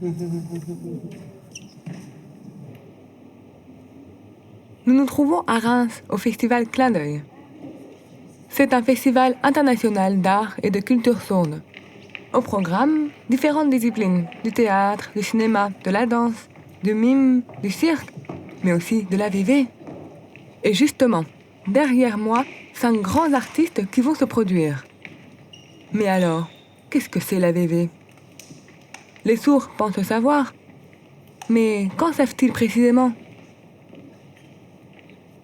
Nous nous trouvons à Reims, au festival Clin d'œil. C'est un festival international d'art et de culture sourde. Au programme, différentes disciplines, du théâtre, du cinéma, de la danse, du mime, du cirque, mais aussi de la VV. Et justement, derrière moi, 5 grands artistes qui vont se produire. Mais alors, qu'est-ce que c'est la VV? Les sourds pensent savoir. Mais qu'en savent-ils précisément?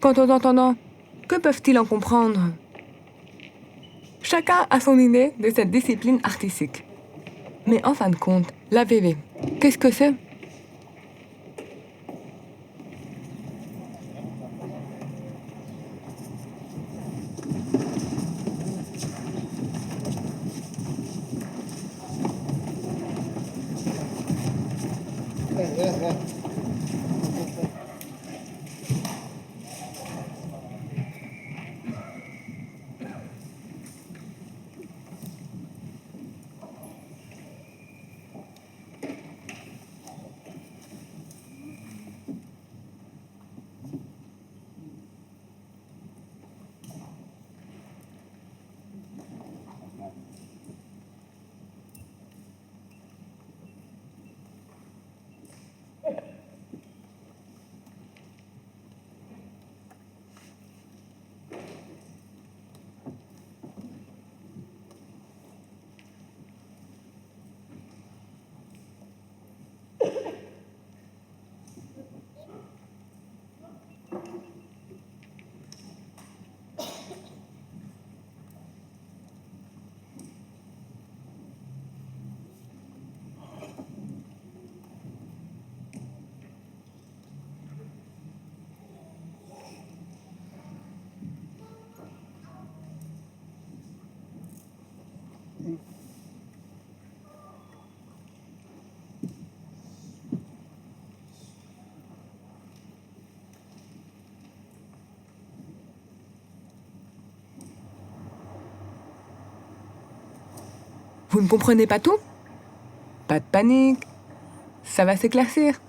Quant aux entendants, que peuvent-ils en comprendre? Chacun a son idée de cette discipline artistique. Mais en fin de compte, la VV, qu'est-ce que c'est? Vous ne comprenez pas tout? Pas de panique, ça va s'éclaircir.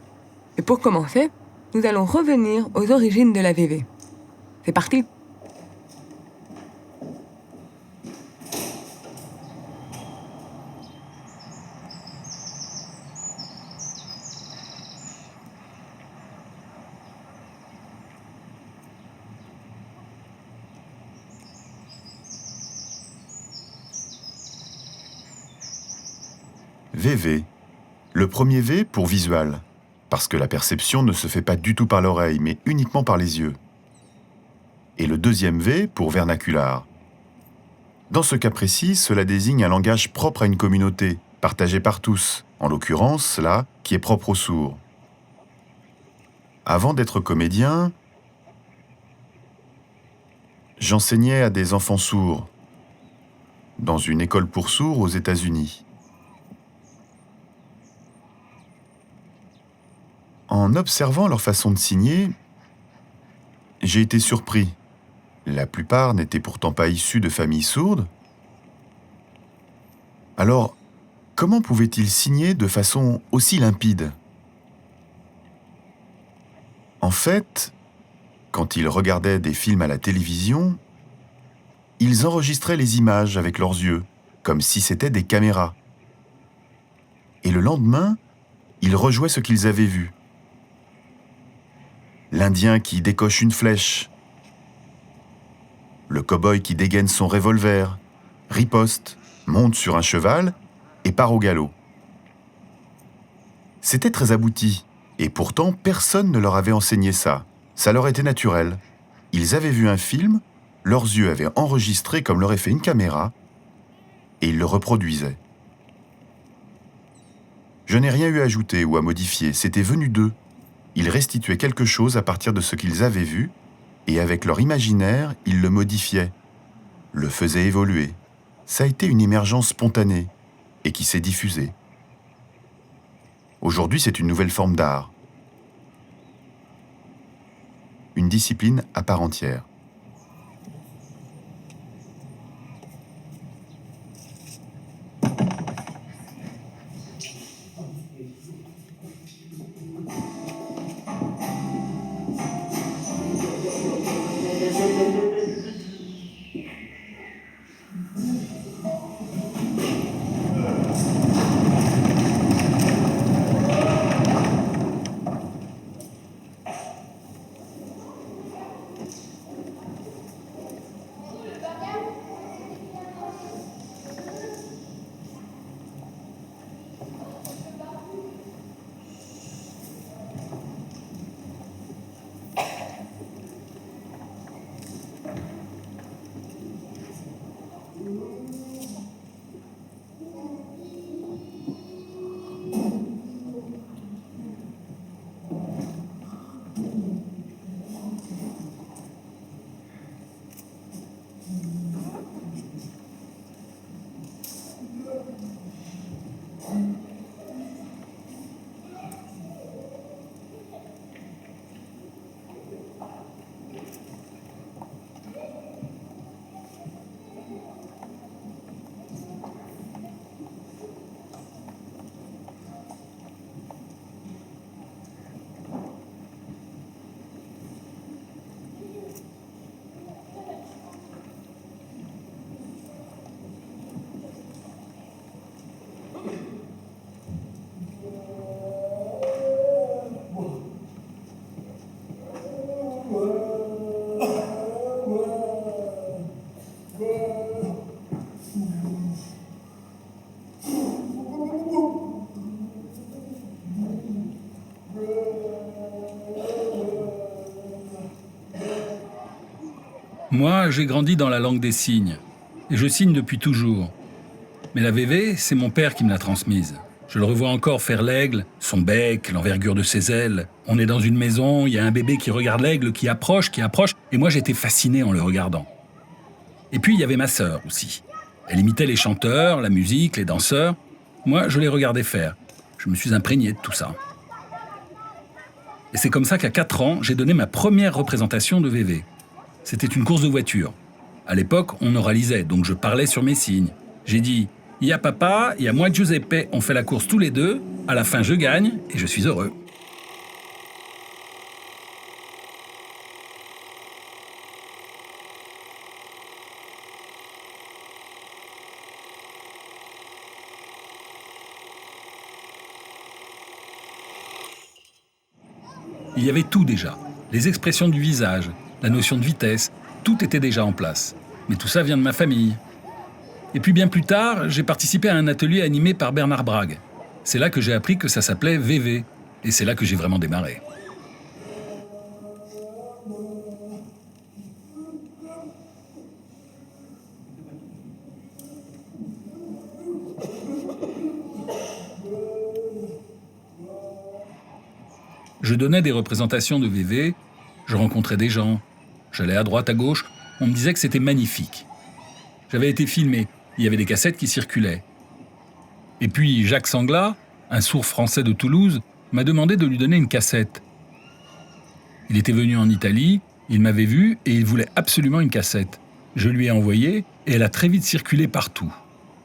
Et pour commencer, nous allons revenir aux origines de la VV. C'est parti! VV. Le premier V pour visual, parce que la perception ne se fait pas du tout par l'oreille, mais uniquement par les yeux. Et le deuxième V pour vernaculaire. Dans ce cas précis, cela désigne un langage propre à une communauté, partagé par tous, en l'occurrence, là, qui est propre aux sourds. Avant d'être comédien, j'enseignais à des enfants sourds, dans une école pour sourds aux États-Unis. En observant leur façon de signer, j'ai été surpris. La plupart n'étaient pourtant pas issus de familles sourdes. Alors, comment pouvaient-ils signer de façon aussi limpide? En fait, quand ils regardaient des films à la télévision, ils enregistraient les images avec leurs yeux, comme si c'était des caméras. Et le lendemain, ils rejouaient ce qu'ils avaient vu. L'Indien qui décoche une flèche, le cow-boy qui dégaine son revolver, riposte, monte sur un cheval et part au galop. C'était très abouti, et pourtant personne ne leur avait enseigné ça. Ça leur était naturel. Ils avaient vu un film, leurs yeux avaient enregistré comme l'aurait fait une caméra, et ils le reproduisaient. Je n'ai rien eu à ajouter ou à modifier, c'était venu d'eux. Ils restituaient quelque chose à partir de ce qu'ils avaient vu, et avec leur imaginaire, ils le modifiaient, le faisaient évoluer. Ça a été une émergence spontanée, et qui s'est diffusée. Aujourd'hui, c'est une nouvelle forme d'art. Une discipline à part entière. Moi, j'ai grandi dans la langue des signes. Et je signe depuis toujours. Mais la VV, c'est mon père qui me l'a transmise. Je le revois encore faire l'aigle, son bec, l'envergure de ses ailes. On est dans une maison, il y a un bébé qui regarde l'aigle, qui approche, et moi j'étais fasciné en le regardant. Et puis il y avait ma sœur aussi. Elle imitait les chanteurs, la musique, les danseurs. Moi, je les regardais faire. Je me suis imprégné de tout ça. Et c'est comme ça qu'à 4 ans, j'ai donné ma première représentation de VV. C'était une course de voiture. À l'époque, on oralisait, donc je parlais sur mes signes. J'ai dit « Il y a papa, il y a moi Giuseppe, on fait la course tous les deux, à la fin je gagne et je suis heureux. » Il y avait tout déjà. Les expressions du visage, la notion de vitesse, tout était déjà en place. Mais tout ça vient de ma famille. Et puis bien plus tard, j'ai participé à un atelier animé par Bernard Brague. C'est là que j'ai appris que ça s'appelait VV. Et c'est là que j'ai vraiment démarré. Je donnais des représentations de VV, je rencontrais des gens, j'allais à droite, à gauche, on me disait que c'était magnifique. J'avais été filmé, il y avait des cassettes qui circulaient. Et puis Jacques Sangla, un sourd français de Toulouse, m'a demandé de lui donner une cassette. Il était venu en Italie, il m'avait vu et il voulait absolument une cassette. Je lui ai envoyé et elle a très vite circulé partout.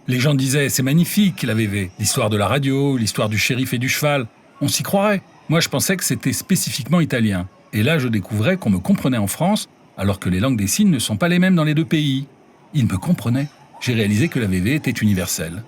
Les gens disaient « c'est magnifique la VV, l'histoire de la radio, l'histoire du shérif et du cheval, on s'y croirait ». Moi je pensais que c'était spécifiquement italien. Et là je découvrais qu'on me comprenait en France alors que les langues des signes ne sont pas les mêmes dans les deux pays. Ils me comprenaient. J'ai réalisé que la VV était universelle.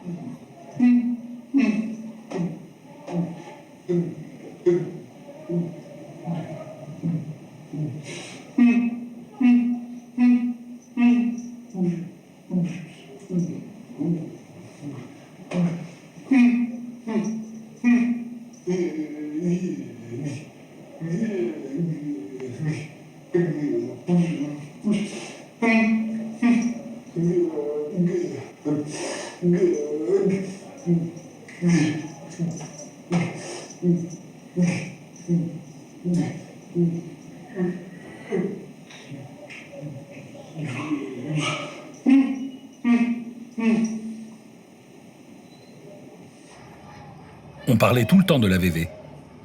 On parlait tout le temps de la VV.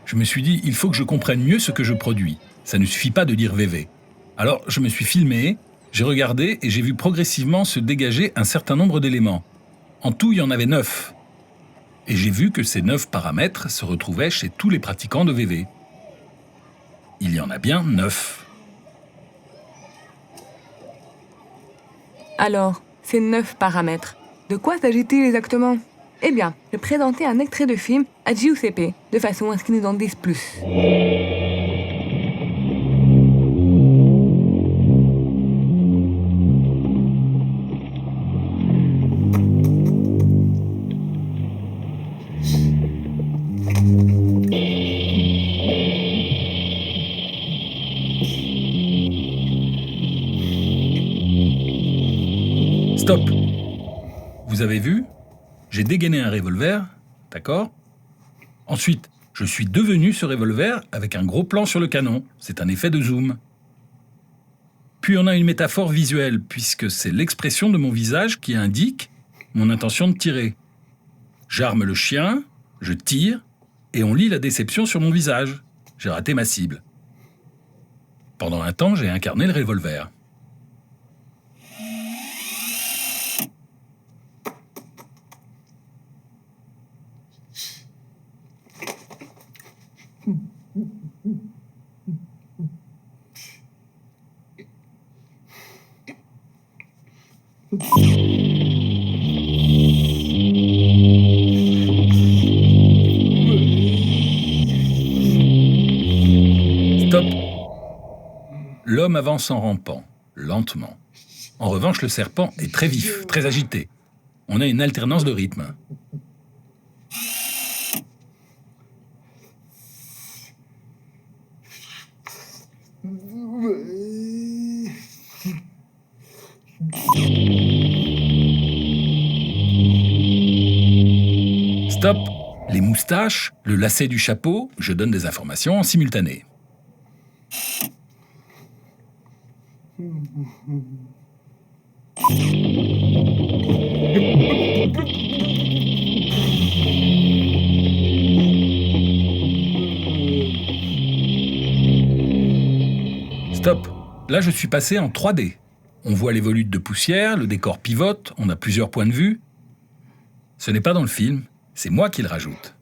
Je me suis dit, il faut que je comprenne mieux ce que je produis. Ça ne suffit pas de dire VV. Alors, je me suis filmé, j'ai regardé et j'ai vu progressivement se dégager un certain nombre d'éléments. En tout, il y en avait 9. Et j'ai vu que ces 9 paramètres se retrouvaient chez tous les pratiquants de VV. Il y en a bien 9. Alors, ces 9 paramètres, de quoi s'agit-il exactement? Eh bien, je présentais un extrait de film à Giuseppe, de façon à ce qu'il nous en dise plus. Stop. Vous avez vu? J'ai dégainé un revolver, d'accord? Ensuite, je suis devenu ce revolver avec un gros plan sur le canon. C'est un effet de zoom. Puis on a une métaphore visuelle, puisque c'est l'expression de mon visage qui indique mon intention de tirer. J'arme le chien, je tire, et on lit la déception sur mon visage. J'ai raté ma cible. Pendant un temps, j'ai incarné le revolver. Stop. L'homme avance en rampant, lentement. En revanche, le serpent est très vif, très agité. On a une alternance de rythme. Stop, les moustaches, le lacet du chapeau, je donne des informations en simultané. Stop, là je suis passé en 3D. On voit les volutes de poussière, le décor pivote, on a plusieurs points de vue. Ce n'est pas dans le film, c'est moi qui le rajoute.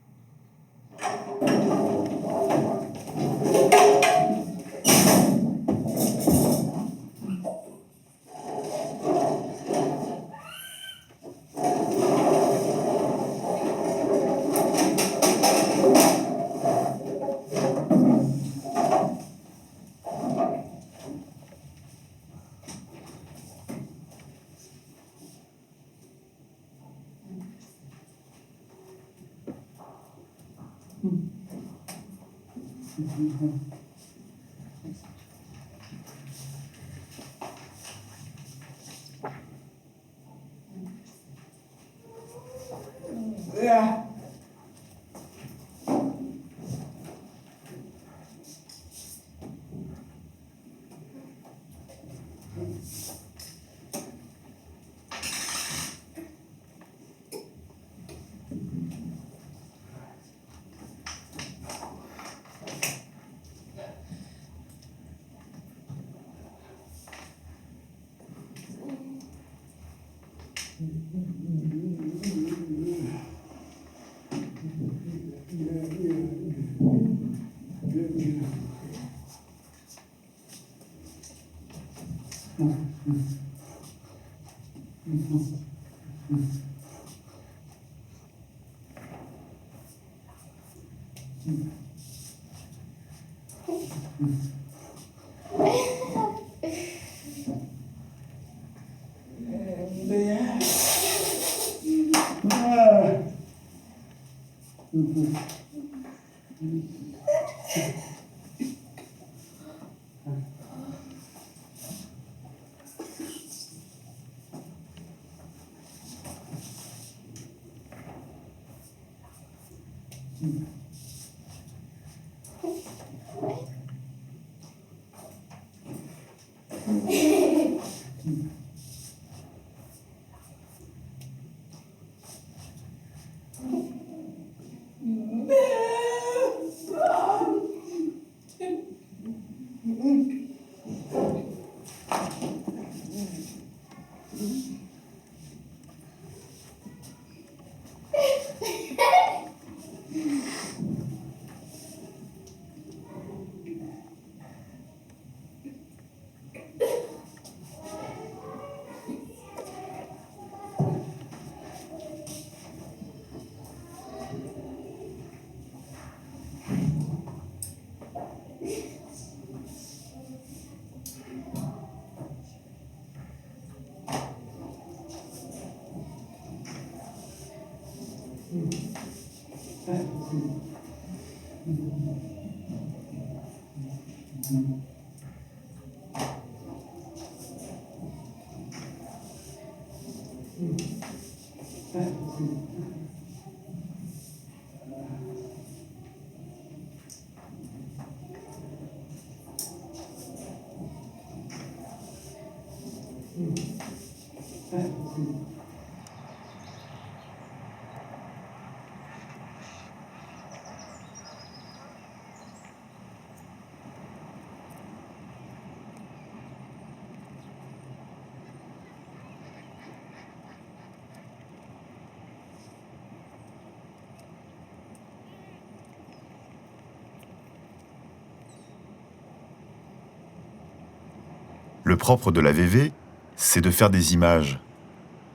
Le propre de la VV, c'est de faire des images.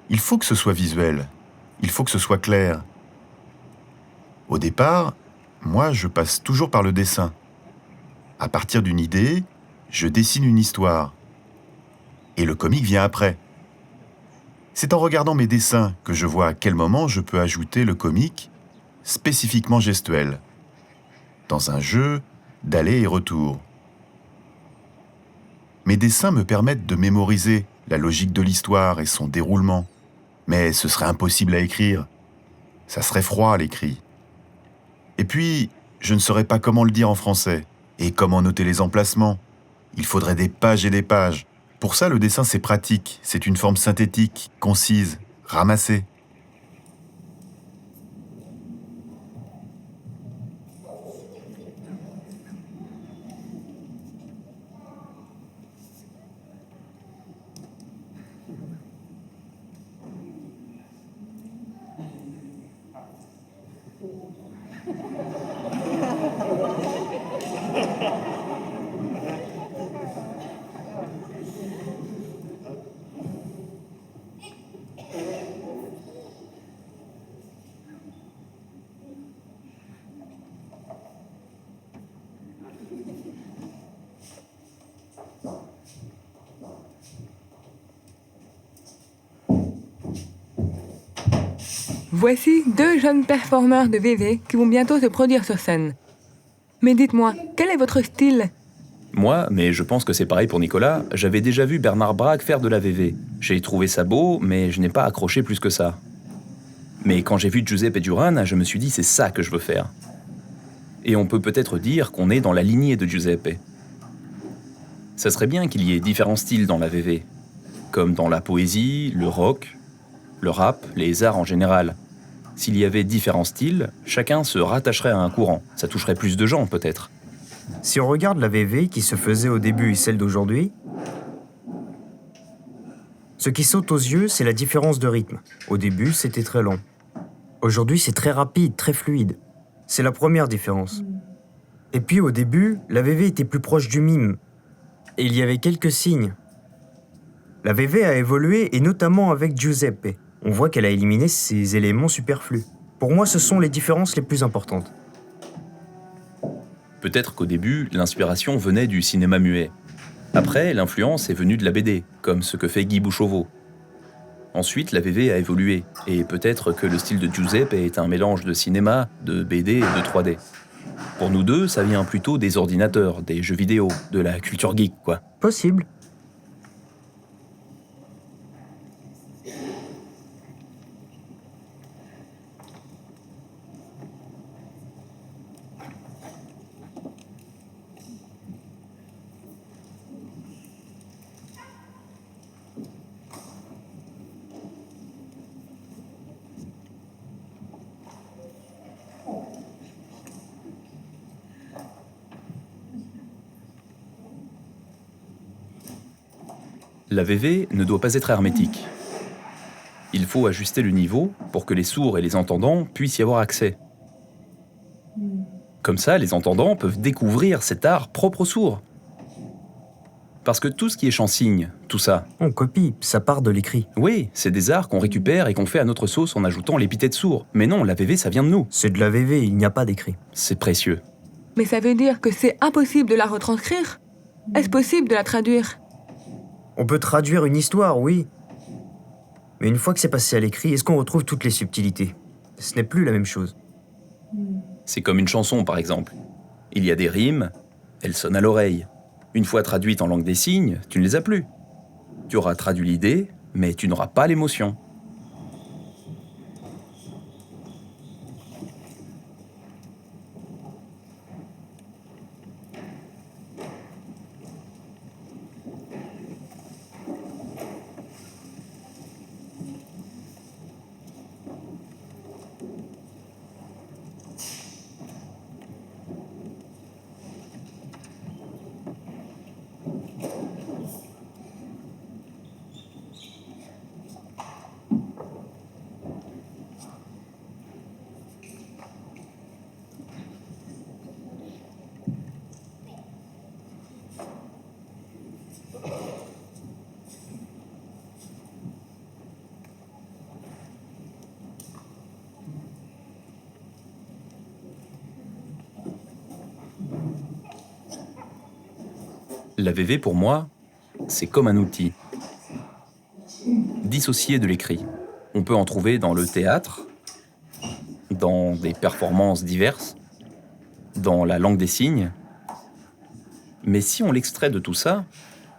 Il faut que ce soit visuel, il faut que ce soit clair. Au départ, moi, je passe toujours par le dessin. À partir d'une idée, je dessine une histoire. Et le comique vient après. C'est en regardant mes dessins que je vois à quel moment je peux ajouter le comique, spécifiquement gestuel, dans un jeu d'aller et retour. Mes dessins me permettent de mémoriser la logique de l'histoire et son déroulement, mais ce serait impossible à écrire. Ça serait froid à l'écrit. Et puis, je ne saurais pas comment le dire en français, et comment noter les emplacements. Il faudrait des pages et des pages. Pour ça, le dessin, c'est pratique, c'est une forme synthétique, concise, ramassée. Voici 2 jeunes performeurs de VV qui vont bientôt se produire sur scène. Mais dites-moi, quel est votre style? Moi, mais je pense que c'est pareil pour Nicolas, j'avais déjà vu Bernard Braque faire de la VV. J'ai trouvé ça beau, mais je n'ai pas accroché plus que ça. Mais quand j'ai vu Giuseppe Durán, je me suis dit c'est ça que je veux faire. Et on peut peut-être dire qu'on est dans la lignée de Giuseppe. Ça serait bien qu'il y ait différents styles dans la VV, comme dans la poésie, le rock, le rap, les arts en général. S'il y avait différents styles, chacun se rattacherait à un courant. Ça toucherait plus de gens, peut-être. Si on regarde la VV qui se faisait au début et celle d'aujourd'hui, ce qui saute aux yeux, c'est la différence de rythme. Au début, c'était très lent. Aujourd'hui, c'est très rapide, très fluide. C'est la première différence. Et puis, au début, la VV était plus proche du mime. Et il y avait quelques signes. La VV a évolué, et notamment avec Giuseppe. On voit qu'elle a éliminé ces éléments superflus. Pour moi, ce sont les différences les plus importantes. Peut-être qu'au début, l'inspiration venait du cinéma muet. Après, l'influence est venue de la BD, comme ce que fait Guy Bouchauveau. Ensuite, la VV a évolué, et peut-être que le style de Giuseppe est un mélange de cinéma, de BD et de 3D. Pour nous deux, ça vient plutôt des ordinateurs, des jeux vidéo, de la culture geek, quoi. Possible. La VV ne doit pas être hermétique. Il faut ajuster le niveau pour que les sourds et les entendants puissent y avoir accès. Comme ça, les entendants peuvent découvrir cet art propre aux sourds. Parce que tout ce qui est chant-signe, tout ça, On copie, ça part de l'écrit. oui, c'est des arts qu'on récupère et qu'on fait à notre sauce en ajoutant l'épithète sourd. Mais non, la VV, ça vient de nous. C'est de la VV, il n'y a pas d'écrit. C'est précieux. Mais ça veut dire que c'est impossible de la retranscrire? Est-ce possible de la traduire? On peut traduire une histoire, oui. Mais une fois que c'est passé à l'écrit, est-ce qu'on retrouve toutes les subtilités? Ce n'est plus la même chose. C'est comme une chanson, par exemple. Il y a des rimes, elles sonnent à l'oreille. Une fois traduites en langue des signes, tu ne les as plus. Tu auras traduit l'idée, mais tu n'auras pas l'émotion. La VV, pour moi, c'est comme un outil. Dissocié de l'écrit. On peut en trouver dans le théâtre, dans des performances diverses, dans la langue des signes. Mais si on l'extrait de tout ça,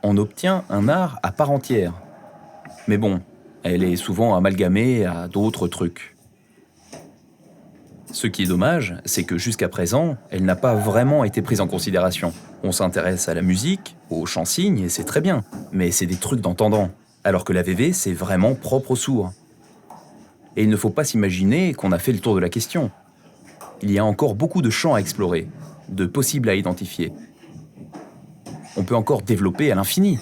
on obtient un art à part entière. Mais bon, elle est souvent amalgamée à d'autres trucs. Ce qui est dommage, c'est que jusqu'à présent, elle n'a pas vraiment été prise en considération. On s'intéresse à la musique, aux chants-signes, et c'est très bien, mais c'est des trucs d'entendant, alors que la VV, c'est vraiment propre aux sourds. Et il ne faut pas s'imaginer qu'on a fait le tour de la question. Il y a encore beaucoup de champs à explorer, de possibles à identifier. On peut encore développer à l'infini.